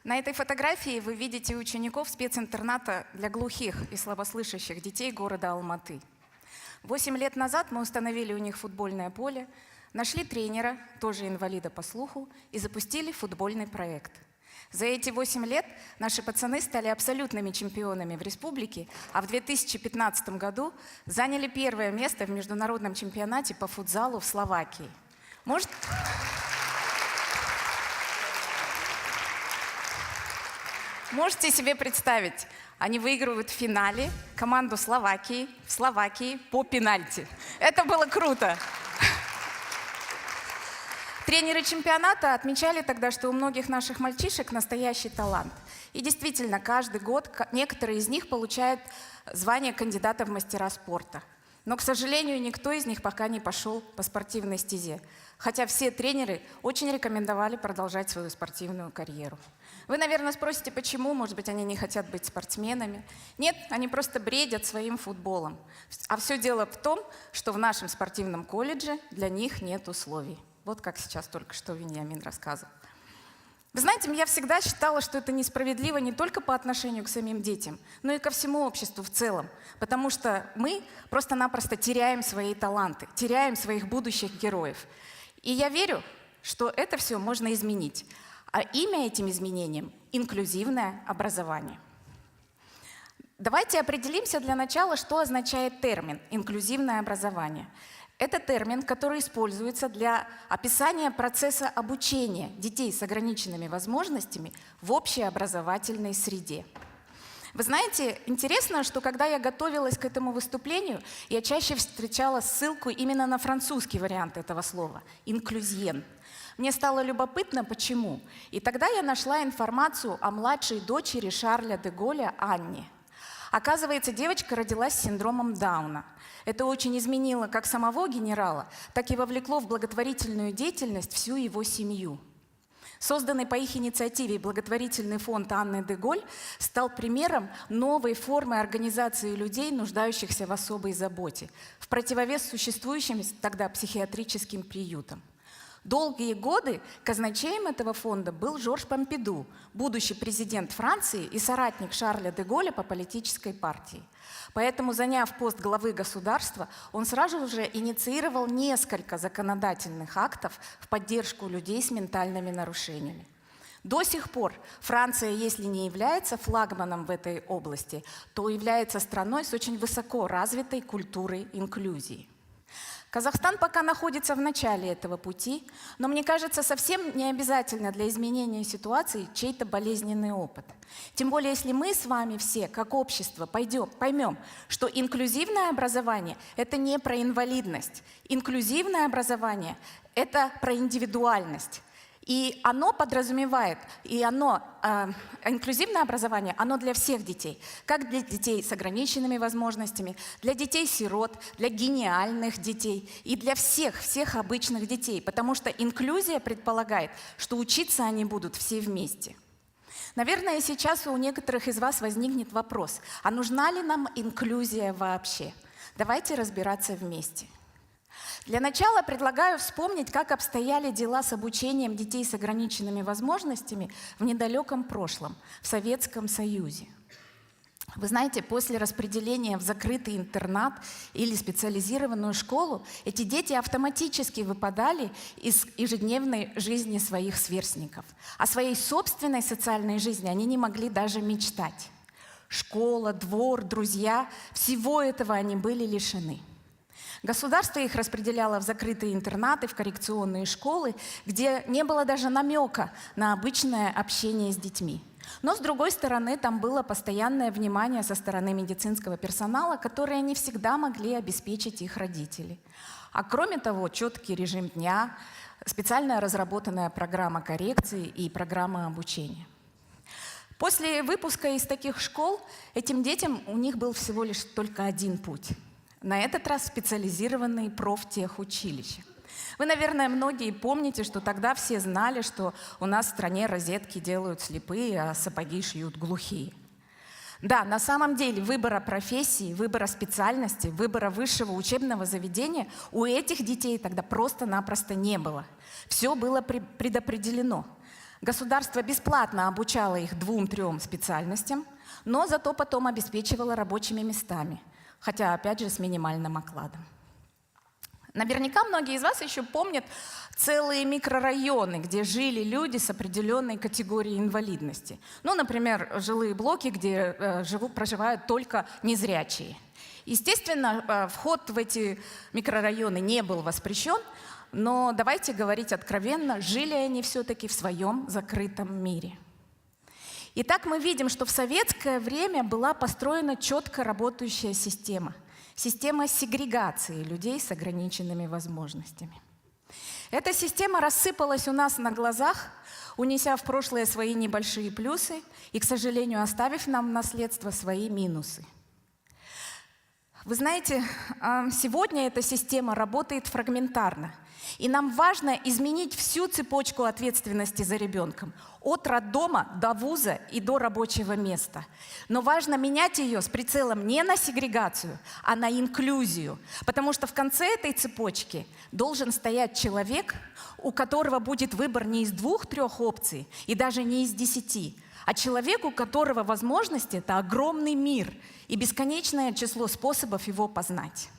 На этой фотографии вы видите учеников специнтерната для глухих и слабослышащих детей города Алматы. 8 лет назад мы установили у них футбольное поле, нашли тренера, тоже инвалида по слуху, и запустили футбольный проект. За эти 8 лет наши пацаны стали абсолютными чемпионами в республике, а в 2015 году заняли первое место в международном чемпионате по футзалу в Словакии. Можете себе представить, они выигрывают в финале команду Словакии в Словакии по пенальти. Это было круто. Тренеры чемпионата отмечали тогда, что у многих наших мальчишек настоящий талант. И действительно, каждый год некоторые из них получают звание кандидата в мастера спорта. Но, к сожалению, никто из них пока не пошел по спортивной стезе. Хотя все тренеры очень рекомендовали продолжать свою спортивную карьеру. Вы, наверное, спросите, почему? Может быть, они не хотят быть спортсменами? Нет, они просто бредят своим футболом. А все дело в том, что в нашем спортивном колледже для них нет условий. Вот как сейчас только что Вениамин рассказывал. Вы знаете, я всегда считала, что это несправедливо не только по отношению к самим детям, но и ко всему обществу в целом. Потому что мы просто-напросто теряем свои таланты, теряем своих будущих героев. И я верю, что это все можно изменить. А имя этим изменениям – инклюзивное образование. Давайте определимся для начала, что означает термин «инклюзивное образование». Это термин, который используется для описания процесса обучения детей с ограниченными возможностями в общеобразовательной среде. Вы знаете, интересно, что когда я готовилась к этому выступлению, я чаще встречала ссылку именно на французский вариант этого слова – «инклюзьен». Мне стало любопытно, почему. И тогда я нашла информацию о младшей дочери Шарля де Голля Анне. Оказывается, девочка родилась с синдромом Дауна. Это очень изменило как самого генерала, так и вовлекло в благотворительную деятельность всю его семью. Созданный по их инициативе благотворительный фонд Анны де Голь стал примером новой формы организации людей, нуждающихся в особой заботе, в противовес существующим тогда психиатрическим приютам. Долгие годы казначеем этого фонда был Жорж Помпиду, будущий президент Франции и соратник Шарля де Голля по политической партии. Поэтому, заняв пост главы государства, он сразу же инициировал несколько законодательных актов в поддержку людей с ментальными нарушениями. До сих пор Франция, если не является флагманом в этой области, то является страной с очень высоко развитой культурой инклюзии. Казахстан пока находится в начале этого пути, но, мне кажется, совсем не обязательно для изменения ситуации чей-то болезненный опыт. Тем более, если мы с вами все, как общество, поймем, что инклюзивное образование – это не про инвалидность. Инклюзивное образование – это про индивидуальность. И оно подразумевает, инклюзивное образование, оно для всех детей. Как для детей с ограниченными возможностями, для детей-сирот, для гениальных детей и для всех обычных детей. Потому что инклюзия предполагает, что учиться они будут все вместе. Наверное, сейчас у некоторых из вас возникнет вопрос, а нужна ли нам инклюзия вообще? Давайте разбираться вместе. Для начала предлагаю вспомнить, как обстояли дела с обучением детей с ограниченными возможностями в недалеком прошлом, в Советском Союзе. Вы знаете, после распределения в закрытый интернат или специализированную школу, эти дети автоматически выпадали из ежедневной жизни своих сверстников. О своей собственной социальной жизни они не могли даже мечтать. Школа, двор, друзья – всего этого они были лишены. Государство их распределяло в закрытые интернаты, в коррекционные школы, где не было даже намека на обычное общение с детьми. Но, с другой стороны, там было постоянное внимание со стороны медицинского персонала, которое не всегда могли обеспечить их родители. А кроме того, четкий режим дня, специально разработанная программа коррекции и программа обучения. После выпуска из таких школ этим детям у них был всего лишь только один путь. На этот раз специализированные профтехучилища. Вы, наверное, многие помните, что тогда все знали, что у нас в стране розетки делают слепые, а сапоги шьют глухие. Да, на самом деле выбора профессии, выбора специальности, выбора высшего учебного заведения у этих детей тогда просто-напросто не было. Все было предопределено. Государство бесплатно обучало их 2-3 специальностям, но зато потом обеспечивало рабочими местами, хотя, опять же, с минимальным окладом. Наверняка многие из вас еще помнят целые микрорайоны, где жили люди с определенной категорией инвалидности. Ну, например, жилые блоки, где проживают только незрячие. Естественно, вход в эти микрорайоны не был воспрещен, но давайте говорить откровенно, жили они все-таки в своем закрытом мире. Итак, мы видим, что в советское время была построена четко работающая система. Система сегрегации людей с ограниченными возможностями. Эта система рассыпалась у нас на глазах, унеся в прошлое свои небольшие плюсы и, к сожалению, оставив нам в наследство свои минусы. Вы знаете, сегодня эта система работает фрагментарно, и нам важно изменить всю цепочку ответственности за ребенком, от роддома до вуза и до рабочего места. Но важно менять ее с прицелом не на сегрегацию, а на инклюзию, потому что в конце этой цепочки должен стоять человек, у которого будет выбор не из 2-3 опций и даже не из 10, а человек, у которого возможности – это огромный мир и бесконечное число способов его познать.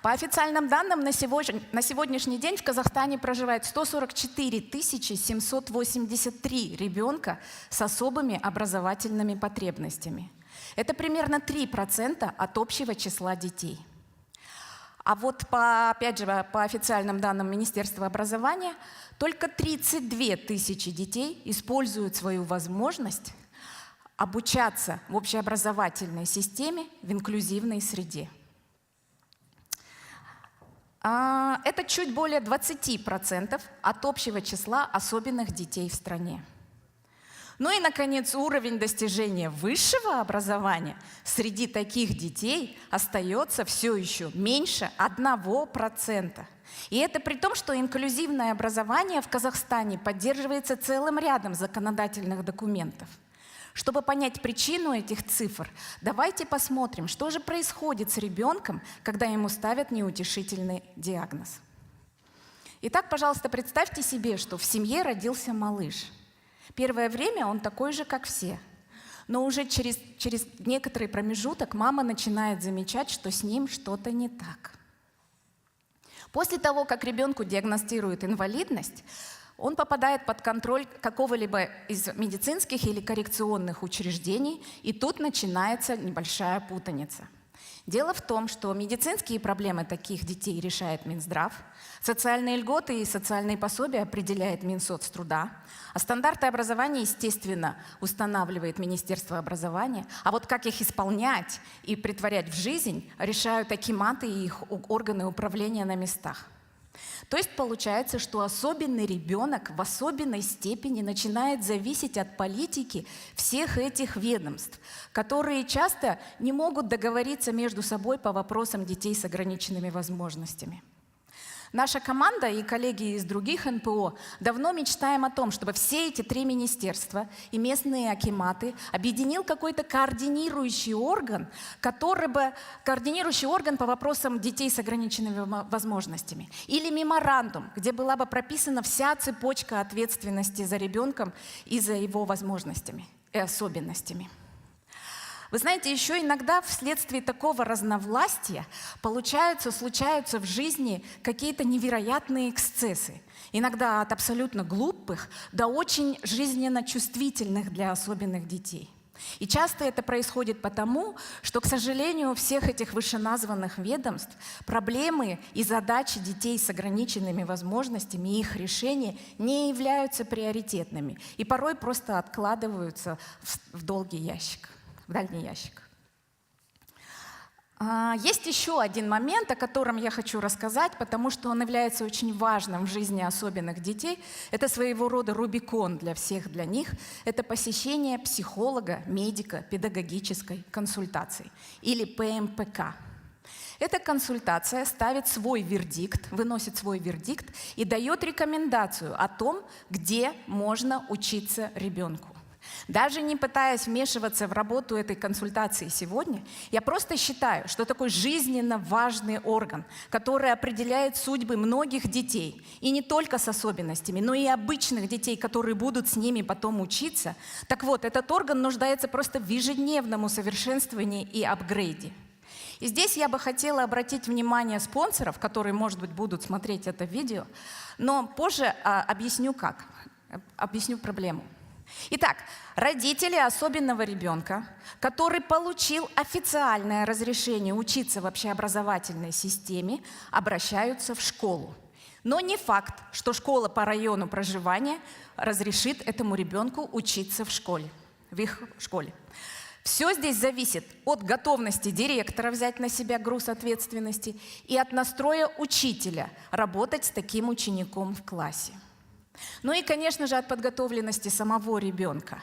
По официальным данным, на сегодняшний день в Казахстане проживает 144 783 ребенка с особыми образовательными потребностями. Это примерно 3% от общего числа детей. А вот, опять же, по официальным данным Министерства образования, только 32 тысячи детей используют свою возможность обучаться в общеобразовательной системе в инклюзивной среде. Это чуть более 20% от общего числа особенных детей в стране. Ну и, наконец, уровень достижения высшего образования среди таких детей остается все еще меньше 1%. И это при том, что инклюзивное образование в Казахстане поддерживается целым рядом законодательных документов. Чтобы понять причину этих цифр, давайте посмотрим, что же происходит с ребенком, когда ему ставят неутешительный диагноз. Итак, пожалуйста, представьте себе, что в семье родился малыш. Первое время он такой же, как все. Но уже через некоторый промежуток мама начинает замечать, что с ним что-то не так. После того, как ребенку диагностируют инвалидность, он попадает под контроль какого-либо из медицинских или коррекционных учреждений, и тут начинается небольшая путаница. Дело в том, что медицинские проблемы таких детей решает Минздрав, социальные льготы и социальные пособия определяет Минсоцтруда, а стандарты образования, естественно, устанавливает Министерство образования, а вот как их исполнять и претворять в жизнь, решают акиматы и их органы управления на местах. То есть получается, что особенный ребенок в особенной степени начинает зависеть от политики всех этих ведомств, которые часто не могут договориться между собой по вопросам детей с ограниченными возможностями. Наша команда и коллеги из других НПО давно мечтаем о том, чтобы все эти 3 министерства и местные акиматы объединил какой-то координирующий орган, координирующий орган по вопросам детей с ограниченными возможностями. Или меморандум, где была бы прописана вся цепочка ответственности за ребенком и за его возможностями и особенностями. Вы знаете, еще иногда вследствие такого разновластия случаются в жизни какие-то невероятные эксцессы. Иногда от абсолютно глупых до очень жизненно чувствительных для особенных детей. И часто это происходит потому, что, к сожалению, у всех этих вышеназванных ведомств проблемы и задачи детей с ограниченными возможностями и их решения не являются приоритетными и порой просто откладываются в долгий ящик. В дальний ящик. Есть еще один момент, о котором я хочу рассказать, потому что он является очень важным в жизни особенных детей. Это своего рода рубикон для всех для них. Это посещение психолога, медика, педагогической консультации или ПМПК. Эта консультация ставит свой вердикт, выносит свой вердикт и дает рекомендацию о том, где можно учиться ребенку. Даже не пытаясь вмешиваться в работу этой консультации сегодня, я просто считаю, что такой жизненно важный орган, который определяет судьбы многих детей, и не только с особенностями, но и обычных детей, которые будут с ними потом учиться, так вот, этот орган нуждается просто в ежедневном усовершенствовании и апгрейде. И здесь я бы хотела обратить внимание спонсоров, которые, может быть, будут смотреть это видео, но позже объясню как, объясню проблему. Итак, родители особенного ребенка, который получил официальное разрешение учиться в общеобразовательной системе, обращаются в школу. Но не факт, что школа по району проживания разрешит этому ребенку учиться в школе, в их школе. Все здесь зависит от готовности директора взять на себя груз ответственности и от настроя учителя работать с таким учеником в классе. Ну и, конечно же, от подготовленности самого ребенка.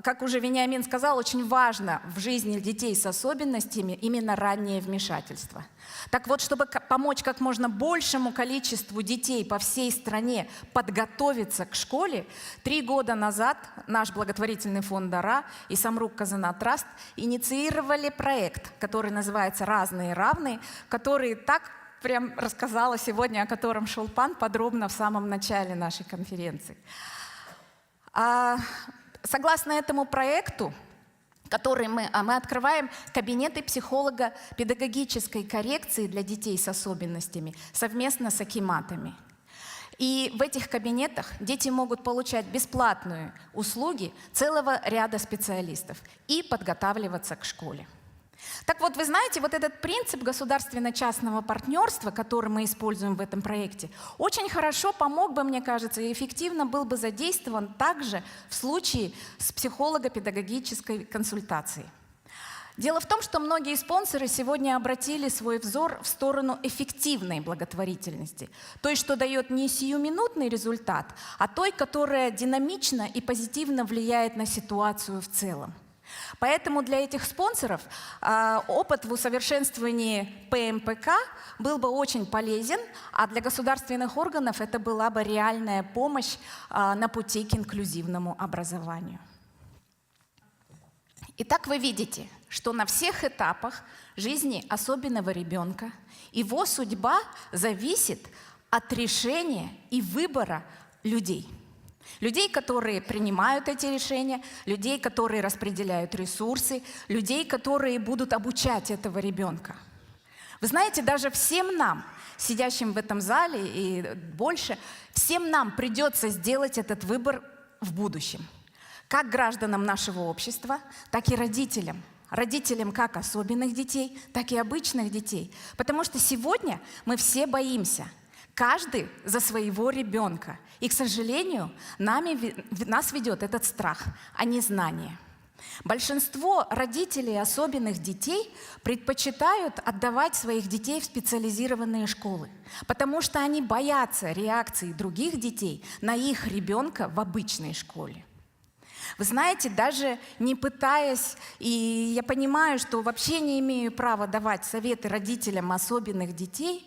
Как уже Вениамин сказал, очень важно в жизни детей с особенностями именно раннее вмешательство. Так вот, чтобы помочь как можно большему количеству детей по всей стране подготовиться к школе, 3 года назад наш благотворительный фонд «Дара» и Самрук Казана Траст инициировали проект, который называется «Разные равные», который так прям рассказала сегодня, о котором шел пан подробно в самом начале нашей конференции. Согласно этому проекту, который мы открываем кабинеты психолого-педагогической коррекции для детей с особенностями совместно с акиматами. И в этих кабинетах дети могут получать бесплатные услуги целого ряда специалистов и подготавливаться к школе. Так вот, вы знаете, вот этот принцип государственно-частного партнерства, который мы используем в этом проекте, очень хорошо помог бы, мне кажется, и эффективно был бы задействован также в случае с психолого-педагогической консультацией. Дело в том, что многие спонсоры сегодня обратили свой взор в сторону эффективной благотворительности, той, что дает не сиюминутный результат, а той, которая динамично и позитивно влияет на ситуацию в целом. Поэтому для этих спонсоров опыт в усовершенствовании ПМПК был бы очень полезен, а для государственных органов это была бы реальная помощь на пути к инклюзивному образованию. Итак, вы видите, что на всех этапах жизни особенного ребенка его судьба зависит от решения и выбора людей. Людей, которые принимают эти решения, людей, которые распределяют ресурсы, людей, которые будут обучать этого ребенка. Вы знаете, даже всем нам, сидящим в этом зале и больше, всем нам придется сделать этот выбор в будущем. Как гражданам нашего общества, так и родителям. Родителям как особенных детей, так и обычных детей. Потому что сегодня мы все боимся. Каждый за своего ребенка. И, к сожалению, нас ведет этот страх, а не знание. Большинство родителей особенных детей предпочитают отдавать своих детей в специализированные школы, потому что они боятся реакции других детей на их ребенка в обычной школе. Вы знаете, даже не пытаясь, и я понимаю, что вообще не имею права давать советы родителям особенных детей,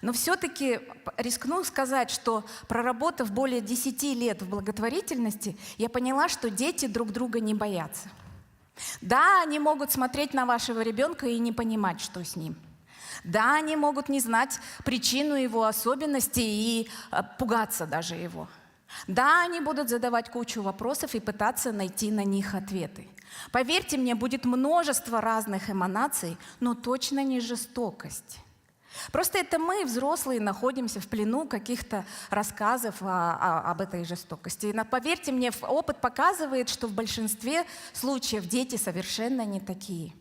но все-таки рискну сказать, что проработав более 10 лет в благотворительности, я поняла, что дети друг друга не боятся. Да, они могут смотреть на вашего ребенка и не понимать, что с ним. Да, они могут не знать причину его особенностей и пугаться даже его. Да, они будут задавать кучу вопросов и пытаться найти на них ответы. Поверьте мне, будет множество разных эманаций, но точно не жестокость. Просто это мы, взрослые, находимся в плену каких-то рассказов об этой жестокости. И поверьте мне, опыт показывает, что в большинстве случаев дети совершенно не такие.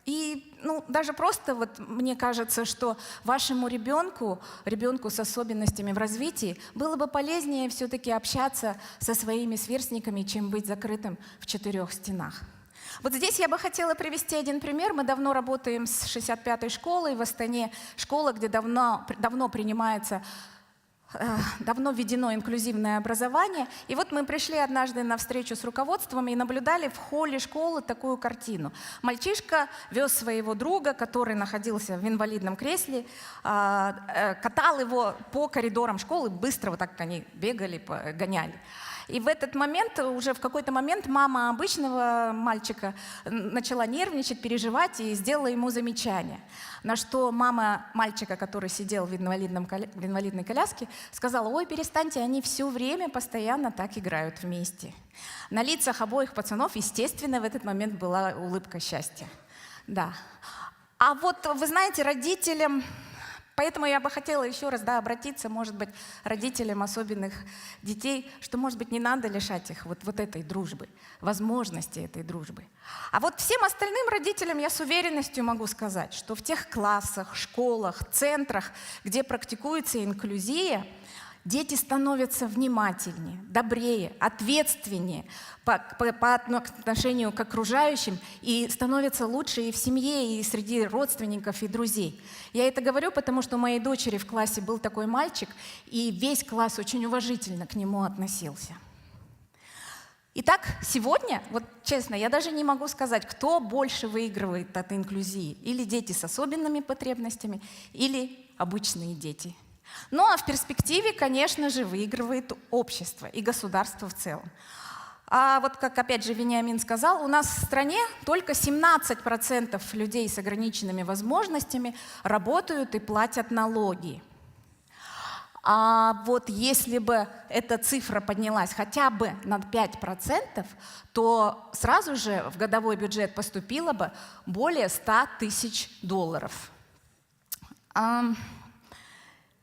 И даже просто мне кажется, что вашему ребенку с особенностями в развитии, было бы полезнее все-таки общаться со своими сверстниками, чем быть закрытым в 4 стенах. Вот здесь я бы хотела привести один пример. Мы давно работаем с 65-й школой в Астане, школа, где давно принимается, давно введено инклюзивное образование. И вот мы пришли однажды на встречу с руководством и наблюдали в холле школы такую картину. Мальчишка вез своего друга, который находился в инвалидном кресле, катал его по коридорам школы, быстро вот так они бегали, гоняли. И в этот момент, уже в какой-то момент мама обычного мальчика начала нервничать, переживать и сделала ему замечание. На что мама мальчика, который сидел в инвалидной коляске, сказала: ой, перестаньте, они все время постоянно так играют вместе. На лицах обоих пацанов, естественно, в этот момент была улыбка счастья. Да. А вот, вы знаете, родителям... Поэтому я бы хотела еще раз обратиться, может быть, родителям особенных детей, что, может быть, не надо лишать их вот этой дружбы, возможности этой дружбы. А вот всем остальным родителям я с уверенностью могу сказать, что в тех классах, школах, центрах, где практикуется инклюзия, дети становятся внимательнее, добрее, ответственнее по отношению к окружающим и становятся лучше и в семье, и среди родственников, и друзей. Я это говорю, потому что у моей дочери в классе был такой мальчик, и весь класс очень уважительно к нему относился. Итак, сегодня, вот честно, я даже не могу сказать, кто больше выигрывает от инклюзии. Или дети с особенными потребностями, или обычные дети. Ну а в перспективе, конечно же, выигрывает общество и государство в целом. А вот как опять же Вениамин сказал, у нас в стране только 17% людей с ограниченными возможностями работают и платят налоги. А вот если бы эта цифра поднялась хотя бы на 5%, то сразу же в годовой бюджет поступило бы более $100 000.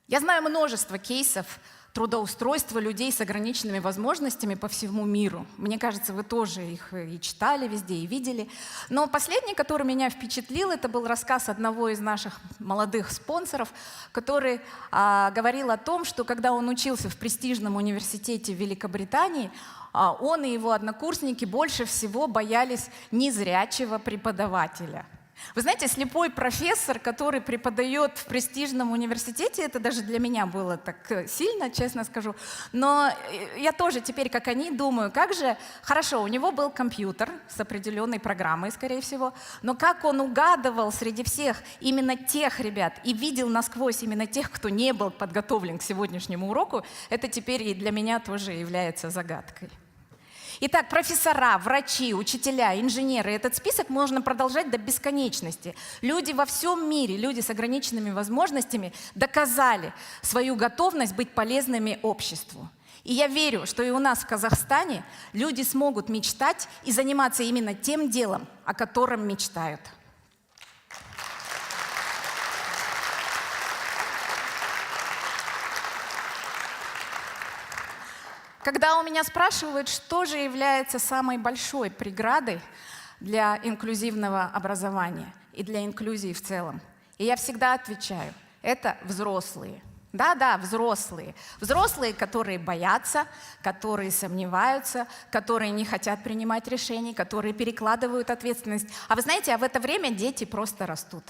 Я знаю множество кейсов трудоустройства людей с ограниченными возможностями по всему миру. Мне кажется, вы тоже их и читали везде, и видели. Но последний, который меня впечатлил, это был рассказ одного из наших молодых спонсоров, который говорил о том, что когда он учился в престижном университете в Великобритании, он и его однокурсники больше всего боялись незрячего преподавателя. Вы знаете, слепой профессор, который преподает в престижном университете, это даже для меня было так сильно, честно скажу. Но я тоже теперь, как они, думаю, как же... Хорошо, у него был компьютер с определенной программой, скорее всего, но как он угадывал среди всех именно тех ребят и видел насквозь именно тех, кто не был подготовлен к сегодняшнему уроку, это теперь и для меня тоже является загадкой. Итак, профессора, врачи, учителя, инженеры. Этот список можно продолжать до бесконечности. Люди во всем мире, люди с ограниченными возможностями доказали свою готовность быть полезными обществу. И я верю, что и у нас в Казахстане люди смогут мечтать и заниматься именно тем делом, о котором мечтают. Когда у меня спрашивают, что же является самой большой преградой для инклюзивного образования и для инклюзии в целом, и я всегда отвечаю, это взрослые. Да-да, взрослые. Взрослые, которые боятся, которые сомневаются, которые не хотят принимать решений, которые перекладывают ответственность. А вы знаете, в это время дети просто растут.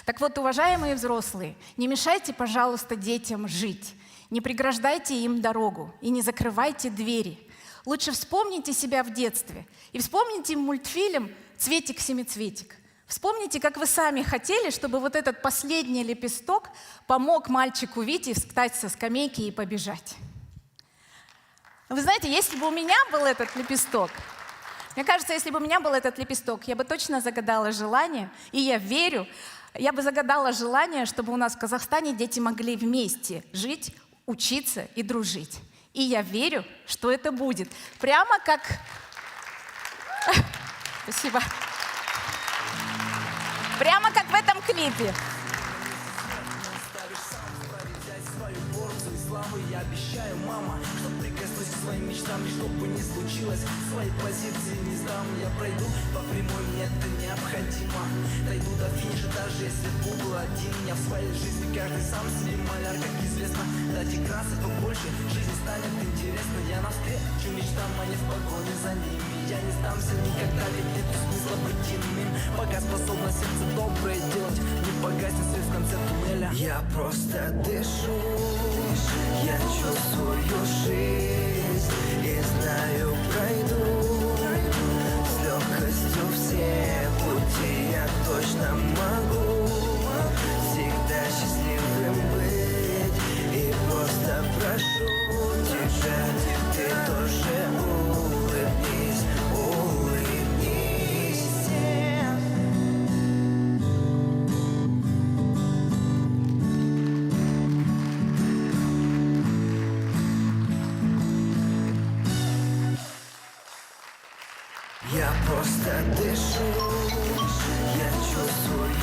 Так вот, уважаемые взрослые, не мешайте, пожалуйста, детям жить. Не преграждайте им дорогу и не закрывайте двери. Лучше вспомните себя в детстве и вспомните мультфильм «Цветик-семицветик». Вспомните, как вы сами хотели, чтобы вот этот последний лепесток помог мальчику Вите встать со скамейки и побежать. Вы знаете, если бы у меня был этот лепесток, мне кажется, если бы у меня был этот лепесток, я бы точно загадала желание, и я верю, я бы загадала желание, чтобы у нас в Казахстане дети могли вместе жить, учиться и дружить. И я верю, что это будет. Прямо как... Спасибо. Прямо как в этом клипе. Я обещаю, мама, что прикоснусь к своим мечтам, и что бы ни случилось, свои позиции не сдам. Я пройду по прямой, мне это необходимо. Дойду до финиша, даже если был один. Я в своей жизни каждый сам себе маляр, как известно. Дайте красок побольше, жизнь станет интересной. Я навстречу мечтам, а не в погоне за ними. Я не сдамся никогда, ведь нет смысла быть иным. Пока способна сердце доброе делать, не погаснет свет в конце туннеля. Я просто дышу, я чувствую жизнь и знаю, пройду с легкостью все пути. Я точно могу всегда счастливым быть и просто прошу тебя, ты только просто дышу. Я чувствую